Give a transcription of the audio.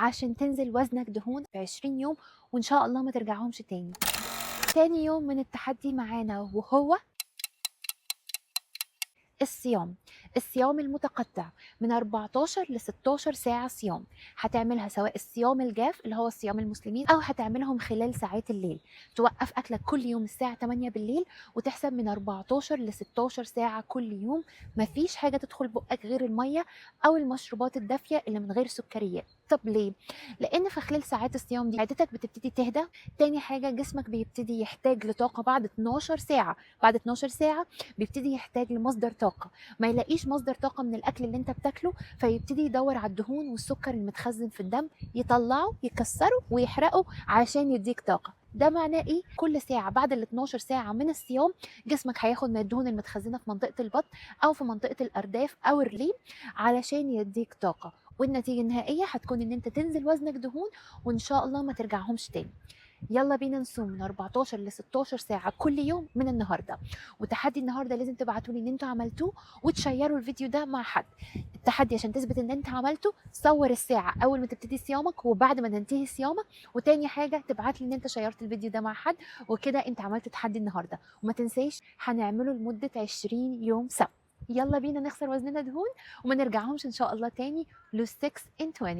عشان تنزل وزنك دهون في 20 يوم وإن شاء الله ما ترجعهمش تاني. تاني يوم من التحدي معانا وهو الصيام. الصيام المتقطع من 14 ل 16 ساعة صيام. هتعملها سواء الصيام الجاف اللي هو صيام المسلمين أو هتعملهم خلال ساعات الليل. توقف أكلك كل يوم الساعة 8 بالليل وتحسب من 14 ل 16 ساعة كل يوم. مفيش حاجة تدخل بقك غير المية أو المشروبات الدافية اللي من غير سكريات. طب ليه؟ لأن في خلال ساعات الصيام دي معدتك بتبتدي تهدى. تاني حاجة جسمك بيبتدي يحتاج لطاقة بعد 12 ساعة. بعد 12 ساعة بيبتدي يحتاج لمصدر طاقة. ما يلاقيش مصدر طاقة من الأكل اللي انت بتاكله فيبتدي يدور على الدهون والسكر المتخزن في الدم، يطلعه يكسره ويحرقه عشان يديك طاقة. ده معناه ايه؟ كل ساعة بعد ال 12 ساعة من الصيام جسمك هياخد من الدهون المتخزنة في منطقة البطن أو في منطقة الأرداف أو الريم علشان يديك طاقة. والنتيجة النهائية هتكون ان انت تنزل وزنك دهون وان شاء الله ما ترجعهمش تاني. يلا بينا نصوم من 14 ل 16 ساعة كل يوم من النهاردة. وتحدي النهاردة لازم تبعتوا لي ان انتوا عملتوه وتشيروا الفيديو ده مع حد. التحدي عشان تثبت ان انت عملته، صور الساعة اول ما تبتدي صيامك وبعد ما تنتهي صيامك. وتاني حاجة تبعت لي ان انت شيرت الفيديو ده مع حد. وكده انت عملت تحدي النهاردة. وما تنسيش هنعمله لمدة 20 يوم سبت. يلا بينا نخسر وزننا دهون وما نرجعهمش ان شاء الله تاني. lose 6 in 20.